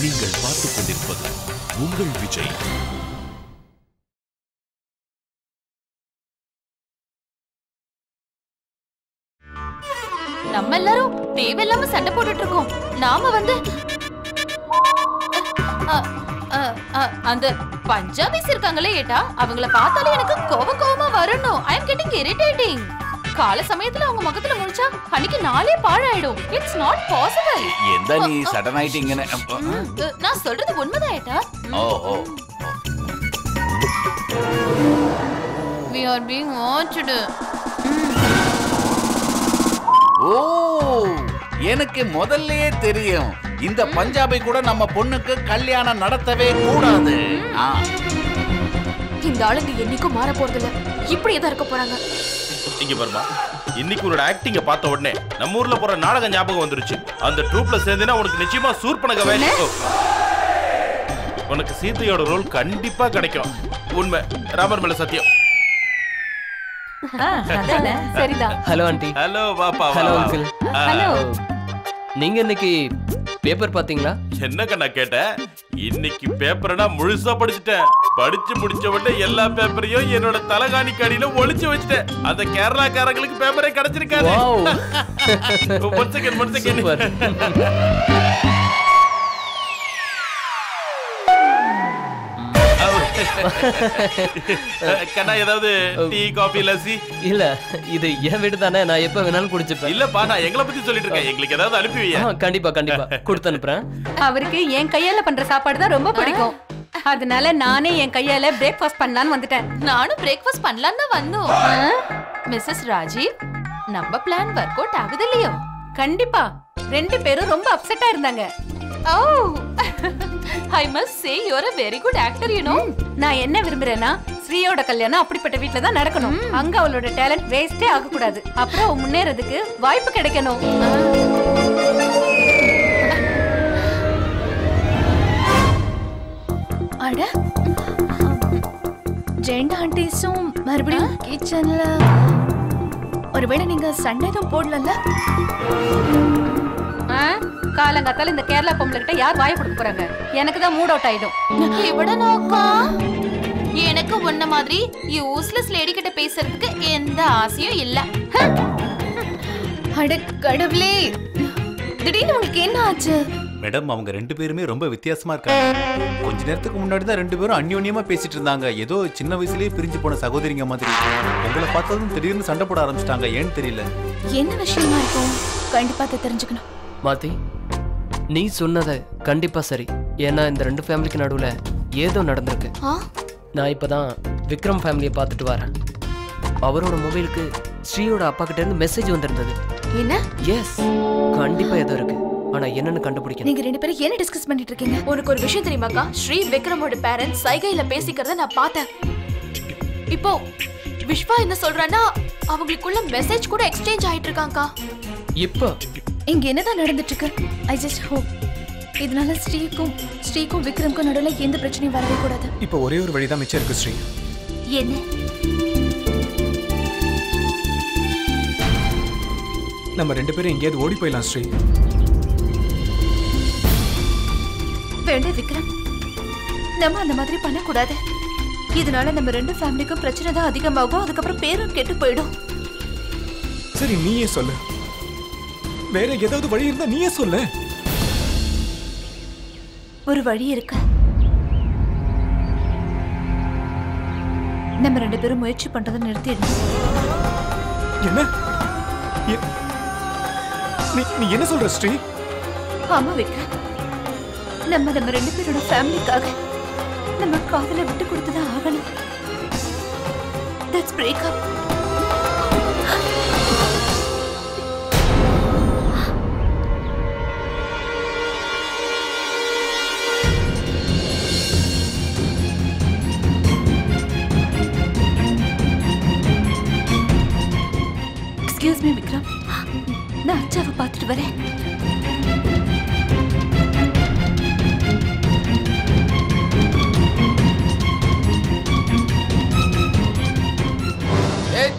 நீங்கள் பார்த்துக் கொண்டிருப்பது உங்கள் விஜய். நம்ம எல்லாரும் தேவையில்லாம சண்டை போட்டுட்டு இருக்கோம். நாம வந்து அந்த பஞ்சாபிஸ் இருக்காங்களே ஏட்டா, அவங்கள பார்த்தாலே எனக்கு கோவமா வரணும். ஐ அம் கெட்டிங் இரிட்டேட்டிங். கால சமயத்துல அவங்க முகத்துல முழிச்சா அன்னைக்கு நாளே பாழாயிடும். It's not possible. எந்த நீ சடன் ஆயிட்டீங்கன்னு நான் சொல்றது உண்மைதான் ஏட்டா. ஓ we are being watched. ஓ எனக்கு முதல்லயே தெரியும். இந்த பஞ்சாபை கூட நம்ம பொண்ணுக்கு கல்யாணம் நடத்தவே கூடாது. இந்த ஆளுங்க என்னைக்கும் மாற போறது இல்ல. இப்படியே தான் இருக்க போறாங்க. இங்க பாருமா, இன்னைக்கு உன்னோட ஆக்டிங்க பார்த்த உடனே நம்ம ஊர்ல போற நாடகம் ஞாபகம் வந்துருச்சு. அந்த ட்ரூப்ல சேர்ந்தேன்னா உனக்கு நிச்சயமா சூர்பனக வேலை. உனக்கு சீதையோட ரோல் கண்டிப்பா கிடைக்கும். உண்மை, ராமர் மேல சத்தியம். சரிதான். Hello aunty. ஹலோ பாப்பா. Hello uncle. ஹலோ. நீங்க இன்னைக்கு பேப்பர் பாத்தீங்களா? என்ன கண்ணா கேட்ட? இன்னைக்கு பேப்பர்னா முழுசா படிச்சுட்டேன். படிச்சு முடிச்ச உடனே எல்லா பேப்பரையும் என்னோட தலகாணி கடியில ஒளிச்சு வச்சுட்டேன். அந்த கேரளாக்காரங்களுக்கு பேப்பரே கிடைச்சிருக்காரு. One second. கண்ணா ஏதாவது டீ காபி லஸ்ஸி? இல்ல, இது என் வீடு தானே, நான் எப்ப வேணாலும் குடிச்சுப்பேன். இல்லப்பா, நான் எங்களை பத்தி சொல்லிட்டு இருக்கேன். எங்களுக்கு ஏதாவது அனுப்புவீங்க? கண்டிப்பா கொடுத்து அனுப்புறேன். அவருக்கு என் கையால பண்ற சாப்பாடு தான் ரொம்ப பிடிக்கும். அதனால நானே என் கையால பிரேக்ஃபாஸ்ட் பண்ணலாம்னு வந்துட்டேன். நானும் பிரேக்ஃபாஸ்ட் பண்ணலாம்னு தான் வந்தோம். மிஸ்ஸஸ் ராஜீவ், நம்ம பிளான் ஒர்க் அவுட் ஆகுது இல்லையோ? கண்டிப்பா. ரெண்டு பேரும் ரொம்ப அப்செட்டா இருந்தாங்க. Oh, I must say you're a very good actor, you know. நான் என்ன விரும்புறேன்னா, ஸ்ரீயோட கல்யாணம் அப்படிப்பட்ட வீட்ல தான் நடக்கணும். அங்க அவளோட டேலண்ட் வேஸ்டே ஆக கூடாது. அப்புறம் அவ முன்னேறதுக்கு வாய்ப்பு கிடைக்கணும். அட, ஜெயண்டா ஆண்டிஸும் மறுபடியும் கிச்சன்ல. ஒருவேளை நீங்க சண்டை எதுவும் போடலல்ல? காலங்காத்தால இந்த கேரளா பொம்பளை கிட்ட யார் வாயை கொடுக்க போறாங்க? எனக்கு தான் மூட் அவுட் ஆயிடும். இவட நோக்கா, எனக்கு உன்ன மாதிரி யூஸ்லெஸ் லேடி கிட்ட பேசுறதுக்கு எந்த ஆசையும் இல்ல. அட கடவுளே, திடீர்னு உங்களுக்கு என்ன ஆச்சு? மேடம், அவங்க ரெண்டு பேருமே ரொம்ப வித்தியாசமா இருக்காங்க. கொஞ்ச நேரத்துக்கு முன்னாடி தான் ரெண்டு பேரும் அந்யோன்யமா பேசிட்டு இருந்தாங்க. ஏதோ சின்ன வயசுலயே பிரிஞ்சு போன சகோதரிங்க மாதிரி. உங்களை பார்த்ததும் திடீர்னு சண்டை போட ஆரம்பிச்சிட்டாங்க. ஏன்னு தெரியல. என்ன விஷயமா இருக்கும்? கண்டிப்பா தெரிஞ்சுக்கணும். மாத்தி, நீ சொன்னது கண்டிப்பா சரி. ஏன்னா இந்த ரெண்டு ஃபேமிலிக்கு நடுவுல ஏதோ நடந்திருக்கு. நான் இப்பதான் விக்ரம் ஃபேமிலியை பார்த்துட்டு வரேன். அவரோட மொபைலுக்கு ஸ்ரீயோட அப்பா கிட்ட இருந்து மெசேஜ் வந்திருந்தது. என்ன? எஸ், கண்டிப்பா ஏதோ இருக்கு. ஆனா என்னன்னு கண்டுபிடிக்கணும். நீங்க ரெண்டு பேரும் என்ன டிஸ்கஸ் பண்ணிட்டு இருக்கீங்க? உனக்கு ஒரு விஷயம் தெரியுமாக்கா? ஸ்ரீ விக்ரமோட பேரண்ட்ஸ் சைகையில பேசிக்கிறத நான் பார்த்தேன். இப்போ விஸ்வா என்ன சொல்றானா, அவங்களுக்குள்ள மெசேஜ் கூட எக்ஸ்சேஞ்ச் ஆயிட்டு இருக்காங்கக்கா. இப்போ இங்க என்னதான் நடந்துட்டு இருக்கு? ஐ ஜஸ்ட் ஹோப் இதனால ஸ்ரீக்கும் விக்ரம்க்கும் நடுவுல எந்த பிரச்சனையும் வரவே கூடாது. இப்போ ஒரே ஒரு வழிதான் மிச்சம் இருக்கு ஸ்ரீ. என்ன? நம்ம ரெண்டு பேரும் எங்கேயாவது ஓடி போயிடலாம் ஸ்ரீ. வேண்டாம் விக்ரம், நம்ம அந்த மாதிரி பண்ணக்கூடாது. இதனால நம்ம ரெண்டு ஃபேமிலிக்கும் பிரச்சனை தான் அதிகமாகும். அதுக்கப்புறம் பேரும் கெட்டு போயிடும். சரி, நீயே சொல்லு. வேற ஏதாவது வழி இருந்தா நீயே சொல்லு. ஒரு வழி இருக்கு. நம்ம ரெண்டு பேரும் முயற்சி பண்றதை நிறுத்திடணும். என்ன? நீ என்ன சொல்ற ஸ்ரீ? ஆமா விக்ரம், நம்ம ரெண்டு பேரோட ஃபேமிலிக்காக நம்ம காதலை விட்டு கொடுத்துதான் ஆகணும். Let's break up. Excuse me Vikram, நான் அச்சாவை பார்த்துட்டு வரேன்.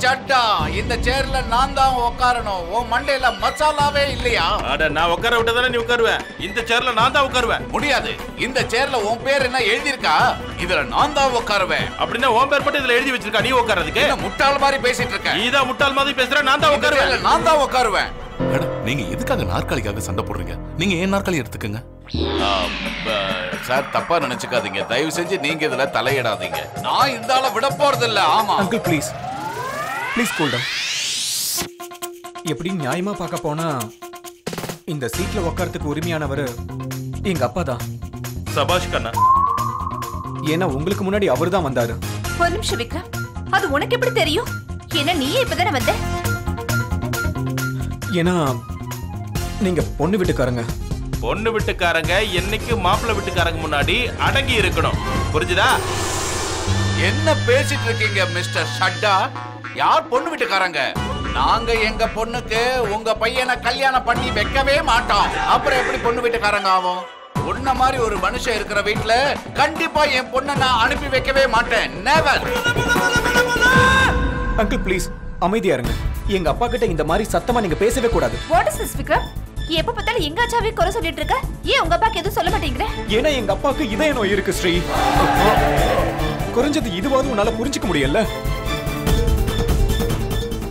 சட்டா, இந்த சேர்ல நான் தான் உட்காரணும். உன் மண்டையில மசாலாவே இல்லையா? அட நான் உட்கார விட்டதானே நீ உட்காருவ. இந்த சேர்ல நான் தான் உட்காருவேன். முடியாது. இந்த சேர்ல உன் பேர் என்ன எழுதிருக்கா? இதுல நான் தான் உட்காருவேன். அப்படின்னா உன் பேர் மட்டும் இதுல எழுதி வச்சிருக்கா நீ உட்கார்றதுக்கு? என்ன முட்டாள் மாதிரி பேசிட்டு இருக்க? நீதான் முட்டாள் மாதிரி பேசுற. நான் தான் உட்காருவேன். நான் தான் உட்காருவேன். மேடம் நீங்க எதுக்காக நாற்காலிக்காக சண்டை போடுறீங்க? நீங்க ஏன் நாற்காலி எடுத்துக்கங்க. சார் தப்பா நினைச்சுக்காதீங்க. தயவு செஞ்சு நீங்க இதுல தலையிடாதீங்க. நான் இந்த ஆளை விட போறது இல்ல. ஆமா அங்கிள் ப்ளீஸ் கூல் டவுன். எப்படி நியாயமா பார்க்க போனா இந்த சீட்ல உட்காரத்துக்கு உரிமையானவர் எங்க அப்பா தான். சபாஷ் கண்ணா. ஏன்னா உங்களுக்கு முன்னாடி அவர் தான் வந்தாரு. ஒரு நிமிஷம் விக்ரம், அது உனக்கு எப்படி தெரியும்? ஏன்னா நீயே இப்பதானே வந்த. ஏன்னா நீங்க பொண்ணு வீட்டுக்காரங்க. பொண்ணு வீட்டுக்காரங்க என்னைக்கு மாப்பிள்ளை வீட்டுக்காரங்க முன்னாடி அடங்கி இருக்கணும். புரிஞ்சுதா? என்ன பேசிட்டு இருக்கீங்க மிஸ்டர் ஷட்டா? யார் பொண்ணு வீட்டுக்காரங்க? நாங்க எங்க பொண்ணுக்கு உங்க பையனை கல்யாணம் பண்ணி வைக்கவே மாட்டோம். அப்புறம் எப்படி பொண்ணு வீட்டுக்காரங்க ஆகும்? உன்ன மாதிரி ஒரு மனுஷன் இருக்கிற வீட்டுல கண்டிப்பா என் பொண்ணை நான் அனுப்பி வைக்கவே மாட்டேன். நெவர். அங்கிள் ப்ளீஸ் அமைதியா இருங்க. எங்க அப்பா கிட்ட இந்த மாதிரி சத்தமா நீங்க பேசவே கூடாது. What is this Vikram? எப்ப பார்த்தாலும் எங்க அச்சாவே குறை சொல்லிட்டு இருக்க. ஏன் உங்க அப்பாக்கு எதுவும் சொல்ல மாட்டேங்கிற? ஏன்னா எங்க அப்பாவுக்கு இதய நோய் இருக்கு ஸ்ரீ. குறைஞ்சது இதுவாது உன்னால புரிஞ்சுக்க முடியல.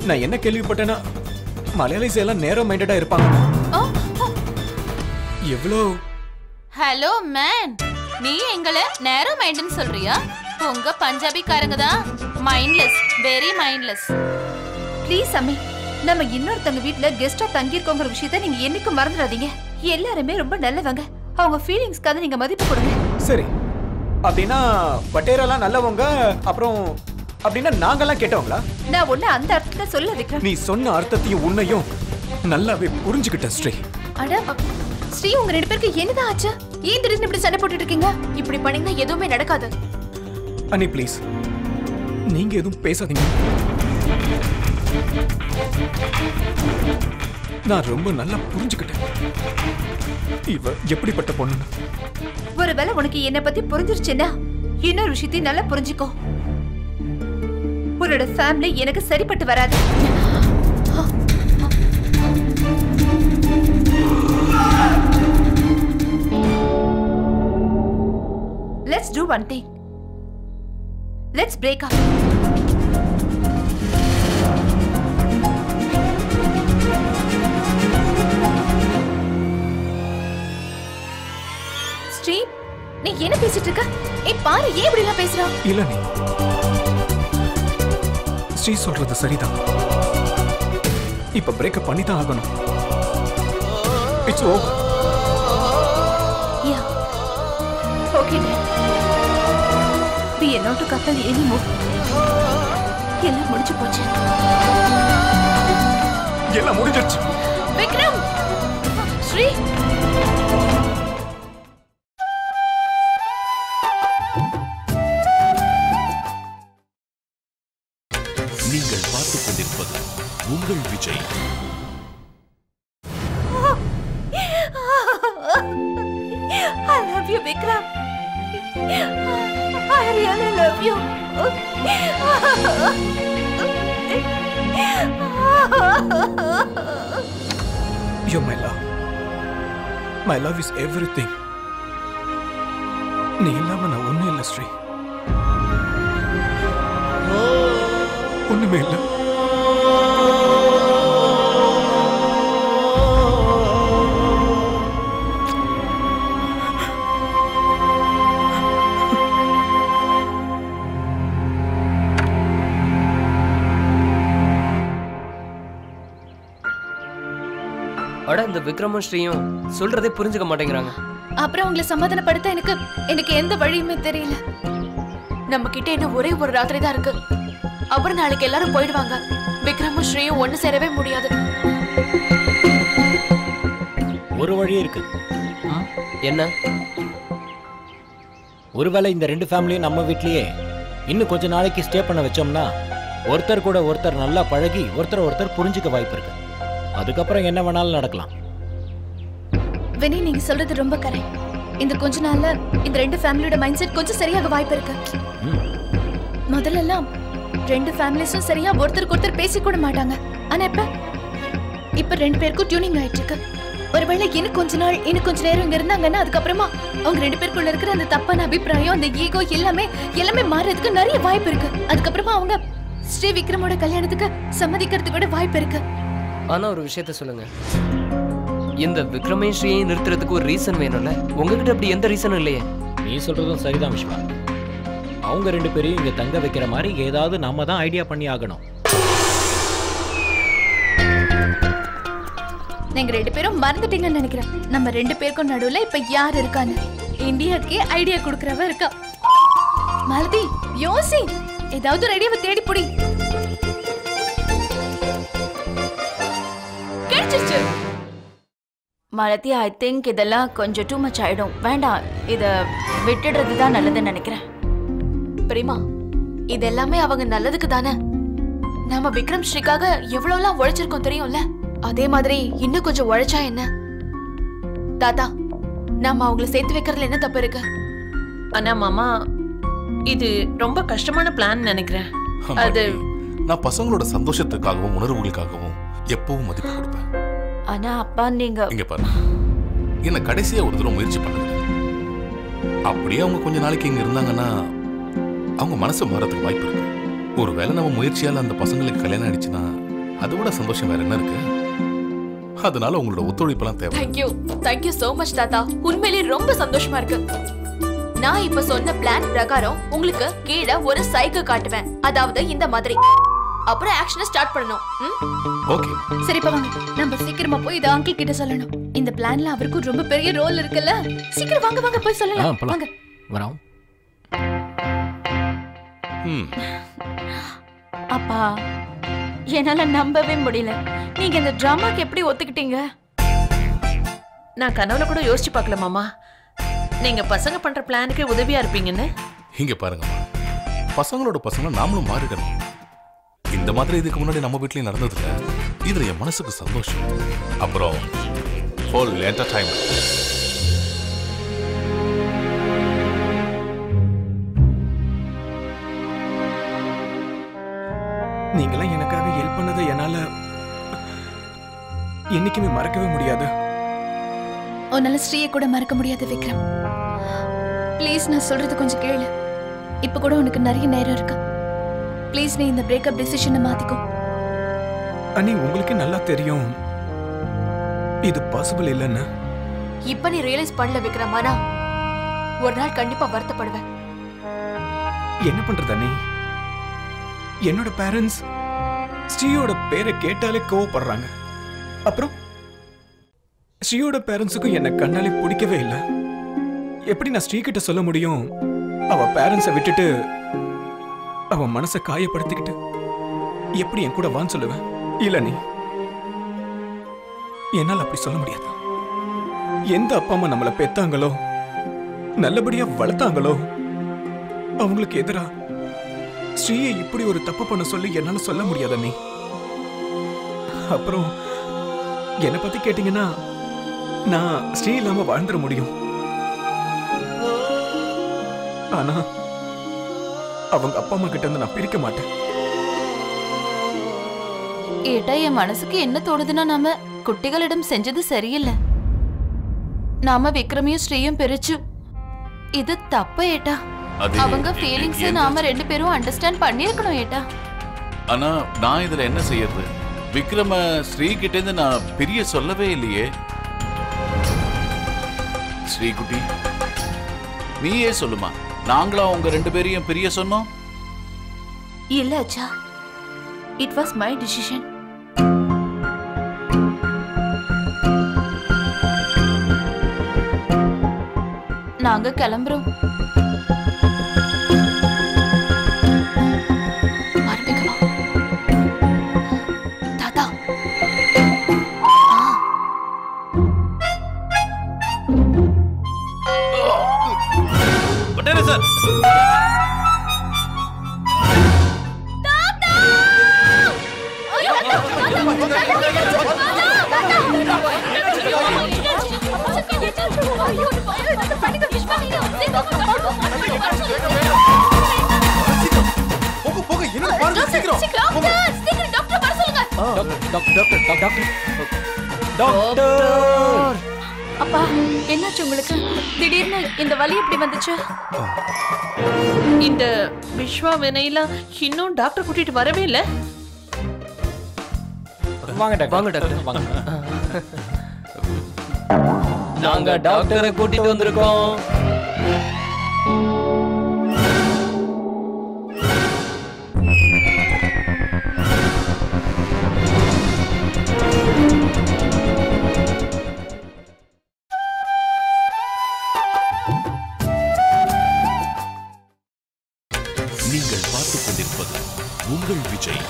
நான் என்ன கேள்விப்பட்டேன்னா மலையாளிஸ் எல்லாம் நேரோ மைண்டடா இருப்பாங்க. எவ்வளோ ஹலோ மேன், நீ எங்களை நேரோ மைண்ட்னு சொல்றியா? உங்க பஞ்சாபிக்காரங்க தான் மைண்ட்லெஸ், வெரி மைண்ட்லெஸ். ப்ளீஸ் அம்மி, நம்ம இன்னொருத்தங்க வீட்ல கெஸ்டா தங்கி இருக்கோங்கிற விஷயத்தை நீங்க என்னைக்கும் மறந்துடாதீங்க. எல்லாருமே ரொம்ப நல்லவங்க. அவங்க ஃபீலிங்ஸ்க்காக நீங்க மதிப்பு கொடுங்க. சரி, அப்படின்னா பட்டேரெல்லாம் நல்லவங்க, அப்புறம் அப்படின்னா நாங்கெல்லாம் கேட்டவங்களா? நான் ஒண்ணு அந்த அர்த்தத்தை சொல்ல விக்ரம். நீ சொன்ன அர்த்தத்தையும் உன்னையும் நல்லாவே புரிஞ்சுக்கிட்ட ஸ்ரீ. அட ஸ்ரீ, உங்க ரெண்டு பேருக்கு என்னதான் ஆச்சு? ஏன் திடீர்னு இப்படி சண்டை போட்டுட்டு இருக்கீங்க? இப்படி பண்ணீங்கன்னா எதுவுமே நடக்காது. அனி ப்ளீஸ், நீங்க எதுவும் பேசாதீங்க. நான் ரொம்ப நல்லா புரிஞ்சுக்கிட்டேன் இவ எப்படிப்பட்ட பொண்ணு. ஒருவேளை உனக்கு என்ன பத்தி புரிஞ்சிருச்சுன்னா இன்னொரு விஷயத்தையும் நல்லா புரிஞ்சுக்கோ. உன்னோட ஃபேமிலி எனக்கு சரிப்பட்டு வராது. Let's do one thing. Let's break up. Sri, நீ என்ன பேசிட்டு இருக்க? ஏய் பாரு, ஏன் இப்படி எல்லாம் பேசுற? இல்ல நீ ஸ்ரீ சொல்றது சரிதான். இப்ப பிரேக்கப் பண்ணி தான் ஆகணும். It's over. Yeah. Okay then. We are not a couple anymore. எல்லாம் முடிஞ்சு போச்சு. எல்லாம் முடிஞ்சிருச்சு. விக்ரம், ஸ்ரீ, நீங்கள் பார்த்துக் கொண்டிருப்பது உங்கள் Vijay. I love you, Vikram. I really love you. You're my love. My love is everything. நீ இல்லாம நான் ஒண்ணும் இல்லை ஸ்ரீ. ஒண்ணுமே இல்லை. அட இந்த விக்ரமும் ஸ்ரீயும் சொல்றதே புரிஞ்சுக்க மாட்டேங்கிறாங்க. அப்புறம் உங்களை சமாதானப்படுத்த எனக்கு எந்த வழியுமே தெரியல. நம்ம கிட்ட என்ன ஒரே ஒரு ராத்திரி தான் இருக்கு. அப்புறம் நாளைக்கு எல்லாரும் போயிடுவாங்க. விக்ரமும் ஸ்ரீயும் ஒண்ணு சேரவே முடியாது. ஒரு வழி இருக்கு. என்ன? ஒருவேளை இந்த ரெண்டு ஃபேமிலியும் நம்ம வீட்லயே இன்னும் கொஞ்ச நாளைக்கு ஸ்டே பண்ண வச்சோம்னா ஒருத்தர் கூட ஒருத்தர் நல்லா பழகி ஒருத்தர் புரிஞ்சுக்க வாய்ப்பு இருக்கு. அதுக்கப்புறம் என்ன வேணாலும் நடக்கலாம். வினி, நீங்க சொல்றது ரொம்ப கரெக்ட். இந்த கொஞ்ச நாள்ல இந்த ரெண்டு ஃபேமிலியோட மைண்ட் செட் கொஞ்சம் சரியாக வாய்ப்பு இருக்கு. முதல்ல எல்லாம் ரெண்டு ஃபேமிலிஸும் சரியா ஒருத்தருக்கு ஒருத்தர் பேசி கூட மாட்டாங்க. ஆனா இப்ப ரெண்டு பேருக்கும் டியூனிங் ஆயிட்டு இருக்கு. ஒருவேளை இன்னும் கொஞ்ச நேரம் இங்க இருந்தாங்கன்னா அதுக்கப்புறமா அவங்க ரெண்டு பேருக்குள்ள இருக்கிற அந்த தப்பான அபிப்பிராயம், அந்த ஈகோ எல்லாமே மாறதுக்கு நிறைய வாய்ப்பு இருக்கு. அதுக்கப்புறமா அவங்க ஸ்ரீ விக்ரமோட கல்யாணத்துக்கு சம்மதிக்கிறதுக்கு கூட வாய்ப்பு இருக்கு. ஆனா ஒரு விஷயத்த சொல்லுங்க, இந்த விக்ரமே ஸ்ரீயை நிறுத்துறதுக்கு ஒரு ரீசன் வேணும்ல? உங்ககிட்ட அப்படி எந்த ரீசனும் இல்லையே. நீ சொல்றதும் சரிதான் விஷ்வா. அவங்க ரெண்டு பேரையும் இங்க தங்க வைக்கிற மாதிரி ஏதாவது நாம தான் ஐடியா பண்ணி ஆகணும். நீங்க ரெண்டு பேரும் மறந்துட்டீங்கன்னு நினைக்கிறேன். நம்ம ரெண்டு பேருக்கும் நடுவுல இப்ப யார் இருக்கான்னு இந்தியாக்கே ஐடியா கொடுக்கறவ இருக்கா. மாலதி யோசி, ஏதாவது ஒரு ஐடியாவை தேடி புடி. கிடைச்சிருச்சு. மாலதி, ஐ திங்க் இதெல்லாம் கொஞ்சம் டூ மச் ஆயிடும். வேண்டாம், இத விட்டுடுறது தான் நல்லதுன்னு நினைக்கிறேன். பிரேமா, இது எல்லாமே அவங்க நல்லதுக்கு தானே. நாம விக்ரம் ஸ்ரீக்காக எவ்வளவுலாம் உழைச்சிருக்கோம் தெரியும்ல. அதே மாதிரி இன்னும் கொஞ்சம் உழைச்சா என்ன? தாத்தா, நாம அவங்கள சேர்த்து வைக்கிறதுல என்ன தப்பு இருக்கு? ஆனா மாமா, இது ரொம்ப கஷ்டமான பிளான் நினைக்கிறேன். அது நான் பசங்களோட சந்தோஷத்துக்காகவும் உணர்வுகளுக்காகவும் எப்பவும் மதிப்பு கொடுப்பேன். ஆனா அப்பா, நீங்க இங்க பாருங்க, என்ன கடைசியா ஒரு தடவை முயற்சி பண்ணுங்க. அப்படியே அவங்க கொஞ்ச நாளைக்கு இங்க இருந்தாங்கன்னா அவங்க மனசு மாறதுக்கு வாய்ப்பு இருக்கு. ஒருவேளை நம்ம முயற்சியால அந்த பசங்களுக்கு கல்யாணம் ஆயிடுச்சுன்னா அதை விட சந்தோஷம் வேற என்ன இருக்கு? அதனால உங்களோட ஒத்துழைப்பெல்லாம் தேவை. தேங்க்யூ சோ மச் தாத்தா. உண்மையிலேயே ரொம்ப சந்தோஷமா இருக்கு. நான் இப்ப சொன்ன பிளான் பிரகாரம் உங்களுக்கு கீழே ஒரு சைக்கிள் காட்டுவேன். அதாவது இந்த மாதிரி. அப்புறம் ஆக்ஷனை ஸ்டார்ட் பண்ணணும். ஓகே, சரி வாங்க, நம்ம சீக்கிரமா போய் இத அங்கிள் கிட்ட சொல்லணும். இந்த பிளான்ல அவருக்கு ரொம்ப பெரிய ரோல் இருக்குல்ல. சீக்கிரம் வாங்க போய் சொல்லலாம். வாங்க வரோம். அப்பா, என்னால நம்பவே முடியல. நீங்க இந்த டிராமாக்கு எப்படி ஒத்துக்கிட்டீங்க? நான் கனவுல கூட யோசிச்சு பார்க்கல மாமா, நீங்க பசங்க பண்ற பிளானுக்கு உதவியா இருப்பீங்கன்னு. இங்க பாருங்க, பசங்களோட பசங்க நாமளும் மாறிடணும். இந்த மாதிரி இதுக்கு முன்னாடி நம்ம வீட்லயும் நடந்ததுல இதுல என் மனசுக்கு சந்தோஷம். அப்புறம் ஃபுல் என்டர்டைன்மெண்ட். நீங்களாம் எனக்காக ஹெல்ப் பண்ணதை என்னால என்னைக்குமே மறக்கவே முடியாது. உன்னால ஸ்ரீயை கூட மறக்க முடியாது விக்ரம். ப்ளீஸ், நான் சொல்றது கொஞ்சம் கேளு. இப்ப கூட உனக்கு நிறைய நேரம் இருக்கு. ப்ளீஸ், நீ இந்த பிரேக்கப் டிசிஷனை மாத்திக்கோ. அண்ணி, உங்களுக்கு நல்லா தெரியும் இது பாசிபிள் இல்லைன்னு. இப்ப நீ ரியலைஸ் பண்ணல விக்ரம். ஆனா ஒரு நாள் கண்டிப்பா வருத்தப்படுவேன். என்ன பண்றது அண்ணி? என்னோட பேரண்ட்ஸ் ஸ்ரீயோட பேரை கேட்டாலே கோவப்படுறாங்க. அப்புறம் ஸ்ரீயோட பேரண்ட்ஸுக்கும் என்ன கண்ணாலே பிடிக்கவே இல்லை. எப்படி நான் ஸ்ரீ கிட்ட சொல்ல முடியும் அவ பேரண்ட்ஸை விட்டுட்டு அவ மனசை காயப்படுத்திக்கிட்டு எப்படி என் கூட வான்னு சொல்லுவேன்? இல்ல நீ, என்னால் அப்படி சொல்ல முடியாது. எந்த அப்பா அம்மா நம்மளை பெத்தாங்களோ, நல்லபடியா வளர்த்தாங்களோ, அவங்களுக்கு எதிரா ஸ்ரீயை இப்படி ஒரு தப்பு பண்ண சொல்லி என்னால சொல்ல முடியாத நீ. அப்புறம் என்னை பத்தி கேட்டீங்கன்னா நான் ஸ்ரீ இல்லாம வாழ்ந்துட முடியும். ஆனா அவங்க அப்பா அம்மா கிட்ட இருந்து நான் பிரிக்க மாட்டேன். ஏட்டா, என் மனசுக்கு என்ன தோணுதுன்னா, நாம குட்டிகளிடம் செஞ்சது சரியில்லை. நாம விக்ரமையும் ஸ்ரீயும் பிரிச்சு இது தப்பு ஏட்டா. அவங்க ஃபீலிங்ஸ் நாம ரெண்டு பேரும் அண்டர்ஸ்டாண்ட் பண்ணிருக்கணும் ஏட்டா. ஆனா நான் இதுல என்ன செய்யறது? விக்ரம ஸ்ரீ கிட்ட இருந்து நான் பிரிய சொல்லவே இல்லையே. ஸ்ரீகுட்டி, நீயே சொல்லுமா, நாங்களா உங்க ரெண்டு பேரையும் பிரிய சொன்னோம்? இல்ல அச்சா, இட் வாஸ் மை டிசிஷன். நாங்க கிளம்புறோம். தாத்தா, பட்டேல சார். தாத்தா டாக்டர் அப்பா என்னாச்சு உங்களுக்கு? திடீர்னு இந்த வலி எப்படி வந்துச்சு? இந்த விஸ்வா வினையில இன்னும் டாக்டர் கூட்டிட்டு வரவே இல்ல. வாங்க டாக்டர். வாங்க டாக்டர். வாங்க. நாங்க டாக்டரை கூட்டிட்டு வந்திருக்கோம். நீங்கள் பார்த்துக் கொண்டிருப்பது உங்கள் விஜய்.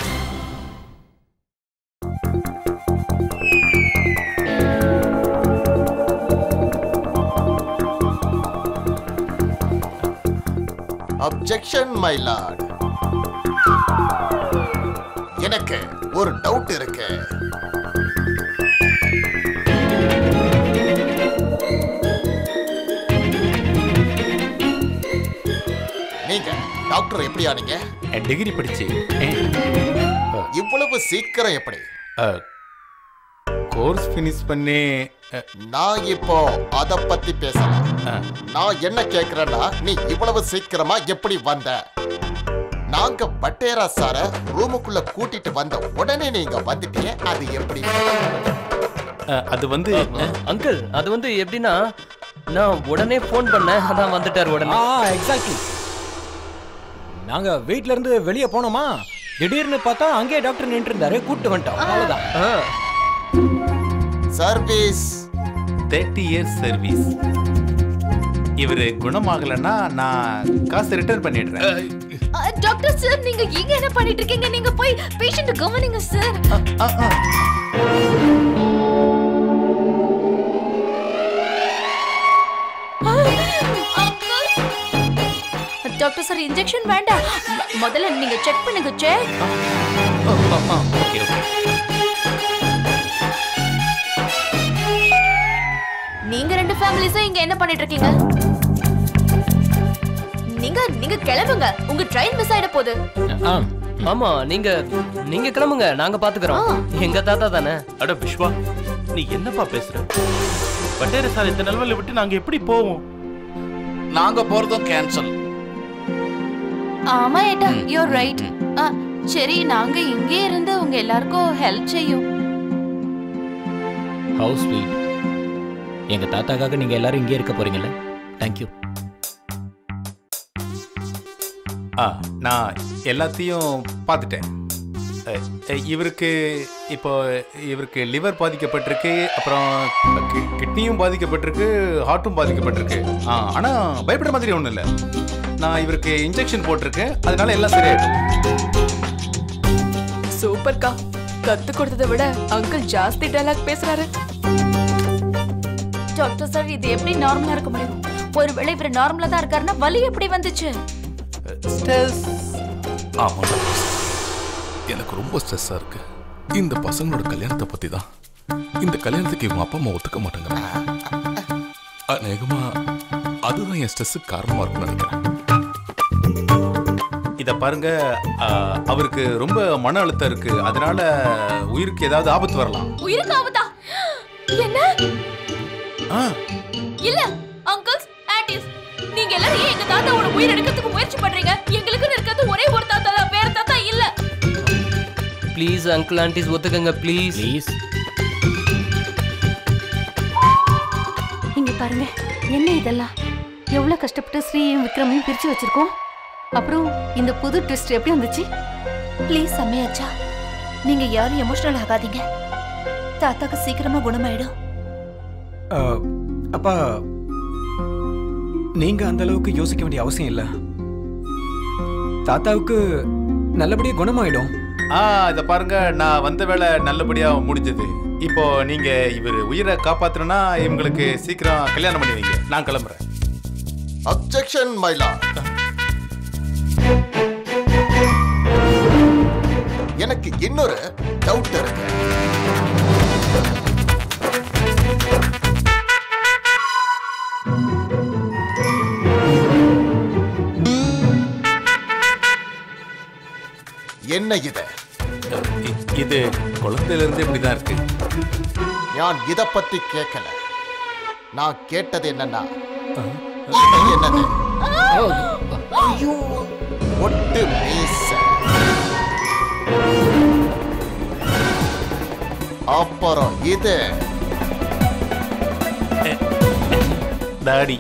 Objection my Lord. எனக்கு ஒரு டவுட் இருக்கு. நீங்க டாக்டர் எப்படி ஆனீங்க? டிகிரி படிச்சு இவ்வளவு சீக்கிரம் எப்படி? கோர்ஸ் ஃபினிஷ் பண்ணி நான் இப்போ அத பத்தி பேசலாம். நான் என்ன கேக்குறேன்னா, நீ இவ்வளவு சீக்கிரமா எப்படி வந்த? நாங்க பட்டேரா சார ரூமுக்குள்ள கூட்டிட்டு வந்த உடனே நீங்க வந்துட்டீங்க, அது எப்படி? அது வந்து அங்கிள், அது வந்து எப்படின்னா நான் உடனே ஃபோன் பண்ணேன், அதான் வந்துட்டார் உடனே. எக்ஸாக்ட்லி. நாங்க வீட்ல இருந்து வெளியே போனோமா, திடீர்னு பார்த்தா அங்கே டாக்டர் நின்று இருந்தாரு, கூட்டு வந்துட்டோம். அவ்வளவுதான். Service 30 years service. இவரு குணமாகலன்னா நான் காசு ரிட்டர்ன் பண்ணிடுறேன். டாக்டர் சார், நீங்க இங்க என்ன பண்ணிட்டு இருக்கீங்க? நீங்க போய் பேஷண்ட் கவனிங்க சார். டாக்டர் சார், இன்ஜெக்ஷன் வேண்டாம். முதல்ல நீங்க செக் பண்ணுங்க. செக். Okay okay. நீங்க ரெண்டு ஃபேமிலிஸும் இங்க என்ன பண்ணிட்டு இருக்கீங்க? நீங்க கிளம்புங்க, உங்க ட்ரெயின் மிஸ் ஆயிட போகுது. ஆமா, நீங்க கிளம்புங்க, நாங்க பாத்துக்கிறோம். எங்க தாத்தா தானே. அட விஸ்வா, நீ என்னப்பா பேசுற? பட்டேர சார் இந்த நிலவல விட்டு நாங்க எப்படி போவோம்? நாங்க போறதும் கேன்சல். ஆமா ஏட்டா, யூ ஆர் ரைட். சரி, நாங்க இங்கே இருந்து உங்க எல்லாருக்கும் ஹெல்ப் செய்யும். House sweet. எங்க தாத்தாக்காக நீங்க எல்லாரும் இங்கே இருக்க போறீங்கல்ல? தேங்க்யூ. நான் எல்லாத்தையும் பார்த்துட்டேன். இவருக்கு லிவர் பாதிக்கப்பட்டிருக்கு, அப்புறம் கிட்னியும் பாதிக்கப்பட்டிருக்கு, ஹார்ட்டும் பாதிக்கப்பட்டிருக்கு. ஆனா பயப்படுற மாதிரி ஒண்ணும் இல்லை. நான் இவருக்கு இன்ஜெக்ஷன் போட்டிருக்கேன், அதனால எல்லாம் சரியாயிடும். சூப்பர்க்கா, கத்து கொடுத்ததை விட அங்கிள் ஜாஸ்தி டயலாக் பேசுறாரு. டாக்டர் சார், இது எப்படி நார்மலா இருக்க முடியும்? ஒருவேளை இவர் நார்மலா தான் இருக்காருன்னா வலி எப்படி வந்துச்சு? ஆமா, எனக்கு ரொம்ப ஸ்ட்ரெஸ்ஸா இருக்கு. இந்த பசங்களோட கல்யாணத்தை பத்தி தான். இந்த கல்யாணத்துக்கு இவங்க அப்பா அம்மா ஒத்துக்க மாட்டேங்கிறாங்க. அநேகமா அதுதான் என் ஸ்ட்ரெஸ்ஸுக்கு காரணமா இருக்கும்னு நினைக்கிறேன். இத பாருங்க, அவருக்கு ரொம்ப மன அழுத்தம் இருக்கு, அதனால உயிருக்கு ஏதாவது ஆபத்து வரலாம். உயிருக்கு ஆபத்தா? என்ன? இல்ல அங்கிள்ஸ், ஆன்டிஸ், நீங்க எல்லாரும் ஏன் எங்க தாத்தாவோட உயிர் எடுக்கிறதுக்கு முயற்சி பண்றீங்க? எங்களுக்கு இருக்கிறது ஒரே ஒரு தாத்தா தான், வேற தாத்தா இல்ல. ப்ளீஸ் அங்கிள் ஆன்டிஸ் ஒத்துக்கங்க ப்ளீஸ். இங்க பாருங்க, என்ன இதெல்லாம்? எவ்வளவு கஷ்டப்பட்டு ஸ்ரீயும் விக்ரமையும் பிரிச்சு வச்சிருக்கோம். அப்புறம் இந்த புது ட்விஸ்ட் எப்படி வந்துச்சு? ப்ளீஸ் அம்மையாச்சா, நீங்க யாரும் எமோஷனல் ஆகாதீங்க. தாத்தாக்கு சீக்கிரமா குணமாயிடும். அப்பா, நீங்க அந்த அளவுக்கு யோசிக்க வேண்டிய அவசியம் இல்ல. தாத்தாவுக்கு நல்லபடியா குணமாயிடும். இத பாருங்க, நான் வந்த வேலை நல்லபடியா முடிஞ்சது. இப்போ நீங்க இவர் உயிரை காப்பாத்தணும்னா இவங்களுக்கு சீக்கிரம் கல்யாணம் பண்ணி வைங்க. நான் கிளம்புறேன். Objection my Lord. எனக்கு இன்னொரு டவுட் இருக்கு. என்ன இது? இது குழந்தையில இருந்தே இப்படிதான் இருக்கு. நான் இத பத்தி கேட்கல. நான் கேட்டது என்னன்னா இது என்னது? ஒட்டு மீச, அப்புறம் இது தாடி.